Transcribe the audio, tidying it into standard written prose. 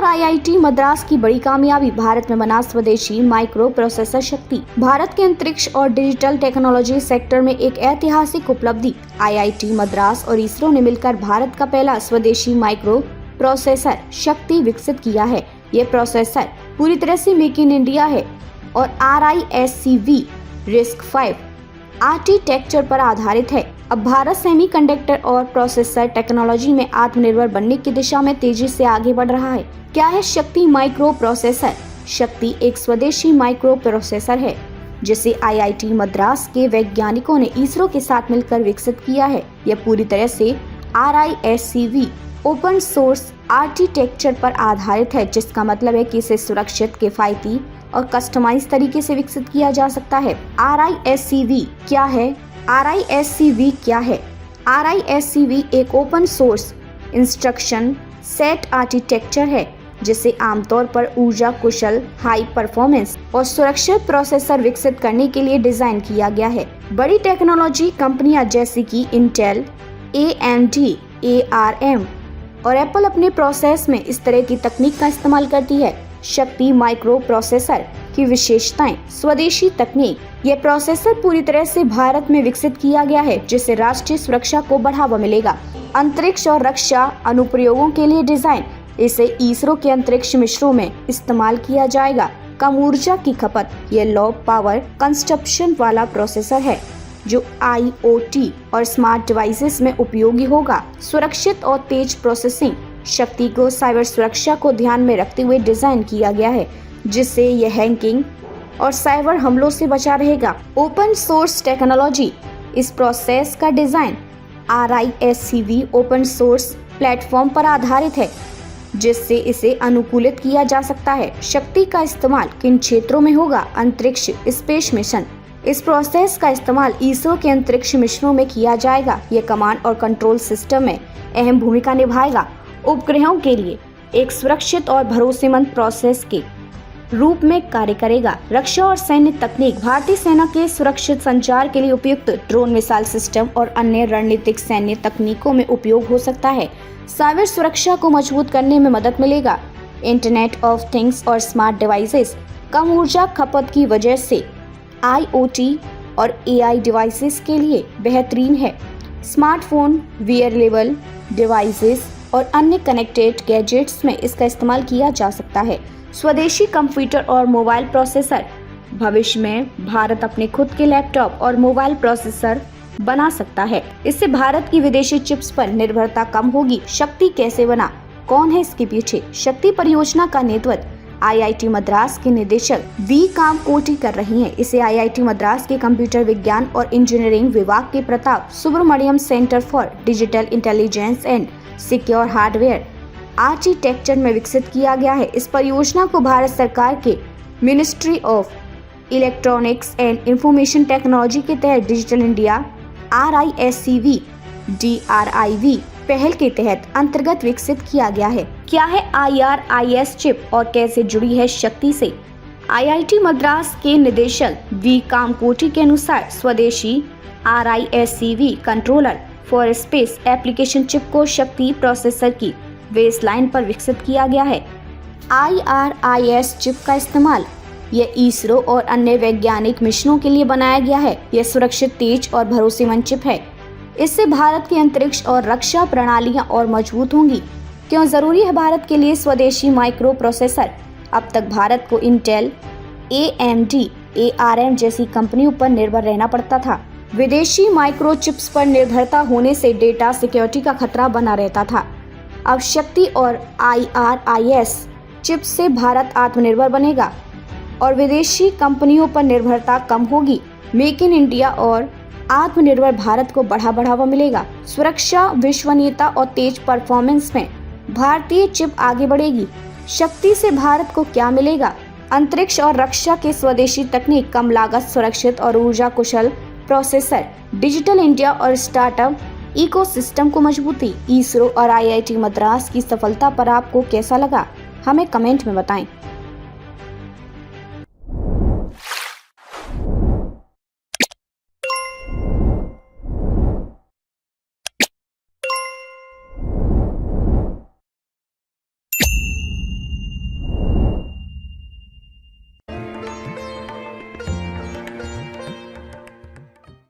और आईआईटी मद्रास की बड़ी कामयाबी, भारत में बना स्वदेशी माइक्रो प्रोसेसर शक्ति। भारत के अंतरिक्ष और डिजिटल टेक्नोलॉजी सेक्टर में एक ऐतिहासिक उपलब्धि। आईआईटी मद्रास और इसरो ने मिलकर भारत का पहला स्वदेशी माइक्रो प्रोसेसर शक्ति विकसित किया है। ये प्रोसेसर पूरी तरह से मेक इन इंडिया है और RISC-V RISC-V आर्किटेक्चर पर आधारित है। अब भारत सेमीकंडक्टर और प्रोसेसर टेक्नोलॉजी में आत्मनिर्भर बनने की दिशा में तेजी से आगे बढ़ रहा है। क्या है शक्ति माइक्रो प्रोसेसर? शक्ति एक स्वदेशी माइक्रो प्रोसेसर है जिसे आईआईटी मद्रास के वैज्ञानिकों ने इसरो के साथ मिलकर विकसित किया है। यह पूरी तरह से RISC-V ओपन सोर्स आर्किटेक्चर पर आधारित है, जिसका मतलब है कि इसे सुरक्षित, किफायती और कस्टमाइज तरीके से विकसित किया जा सकता है। RISC-V क्या है? RISC-V क्या है? RISC-V एक open source instruction set architecture है जिसे आमतौर पर ऊर्जा कुशल, हाई परफॉर्मेंस और सुरक्षित प्रोसेसर विकसित करने के लिए डिजाइन किया गया है। बड़ी टेक्नोलॉजी कंपनियां जैसे कि इंटेल, AMD, ARM और एप्पल अपने प्रोसेस में इस तरह की तकनीक का इस्तेमाल करती है। शक्ति माइक्रो प्रोसेसर की विशेषताएं। स्वदेशी तकनीक। यह प्रोसेसर पूरी तरह से भारत में विकसित किया गया है जिससे राष्ट्रीय सुरक्षा को बढ़ावा मिलेगा। अंतरिक्ष और रक्षा अनुप्रयोगों के लिए डिजाइन। इसे इसरो के अंतरिक्ष मिशनों में इस्तेमाल किया जाएगा। कम ऊर्जा की खपत। यह लो पावर कंजप्शन वाला प्रोसेसर है जो IoT और स्मार्ट डिवाइसेस में उपयोगी होगा। सुरक्षित और तेज प्रोसेसिंग। शक्ति को साइबर सुरक्षा को ध्यान में रखते हुए डिजाइन किया गया है जिससे यह हैकिंग और साइबर हमलों से बचा रहेगा। Open source technology. इस प्रोसेस का design RISC-V open source platform पर आधारित है जिससे इसे अनुकूलित किया जा सकता है। शक्ति का इस्तेमाल किन क्षेत्रों में होगा? अंतरिक्ष स्पेस मिशन। इस प्रोसेस का इस्तेमाल इसरो के अंतरिक्ष मिशनों में किया जाएगा। यह कमांड और कंट्रोल सिस्टम में अहम भूमिका निभाएगा। उपग्रहों के लिए एक सुरक्षित और भरोसेमंद प्रोसेस के रूप में कार्य करेगा। रक्षा और सैन्य तकनीक। भारतीय सेना के सुरक्षित संचार के लिए उपयुक्त ड्रोन, मिसाइल सिस्टम और अन्य रणनीतिक सैन्य तकनीकों में उपयोग हो सकता है। साइबर सुरक्षा को मजबूत करने में मदद मिलेगा। इंटरनेट ऑफ थिंग्स और स्मार्ट डिवाइसेस। कम ऊर्जा खपत की वजह से IoT और AI डिवाइसेस के लिए बेहतरीन है। स्मार्टफोन, वियरेबल डिवाइसेस और अन्य कनेक्टेड गैजेट्स में इसका इस्तेमाल किया जा सकता है। स्वदेशी कंप्यूटर और मोबाइल प्रोसेसर। भविष्य में भारत अपने खुद के लैपटॉप और मोबाइल प्रोसेसर बना सकता है। इससे भारत की विदेशी चिप्स पर निर्भरता कम होगी। शक्ति कैसे बना? कौन है इसके पीछे? शक्ति परियोजना का नेतृत्व आईआईटी मद्रास के निदेशक V कामकोटी कर रही हैं। इसे आईआईटी मद्रास के कंप्यूटर विज्ञान और इंजीनियरिंग विभाग के Pratap Subramanyam centre for digital intelligence and secure hardware architecture में विकसित किया गया है। इस परियोजना को भारत सरकार के ministry of electronics and information technology के तहत डिजिटल इंडिया RISC-V DRIV पहल के तहत अंतर्गत विकसित किया गया है। क्या है IRIS चिप और कैसे जुड़ी है शक्ति से? आईआईटी मद्रास के निदेशक V कामकोटी के अनुसार स्वदेशी RISC-V controller for space application chip को शक्ति प्रोसेसर की बेसलाइन पर विकसित किया गया है। IRIS चिप का इस्तेमाल यह इसरो और अन्य वैज्ञानिक मिशनों के लिए बनाया गया है। यह सुरक्षित, तेज और भरोसेमंद चिप है। इससे भारत की अंतरिक्ष और रक्षा प्रणालियां और मजबूत होंगी। क्यों जरूरी है भारत के लिए स्वदेशी माइक्रो प्रोसेसर? अब तक भारत को इंटेल, AMD, ARM जैसी कंपनियों पर निर्भर रहना पड़ता था। विदेशी माइक्रो चिप्स पर निर्भरता होने से डेटा सिक्योरिटी का खतरा बना रहता था। अब शक्ति और IRIS चिप्स से भारत आत्मनिर्भर बनेगा और विदेशी कंपनियों पर निर्भरता कम होगी। मेक इन इंडिया और आत्मनिर्भर भारत को बढ़ावा मिलेगा। सुरक्षा, विश्वसनीयता और तेज परफॉर्मेंस में भारतीय चिप आगे बढ़ेगी। शक्ति से भारत को क्या मिलेगा? अंतरिक्ष और रक्षा के स्वदेशी तकनीक, कम लागत, सुरक्षित और ऊर्जा कुशल प्रोसेसर, डिजिटल इंडिया और स्टार्टअप इकोसिस्टम को मजबूती। इसरो और आईआईटी मद्रास की सफलता पर आपको कैसा लगा? हमें कमेंट में बताएं।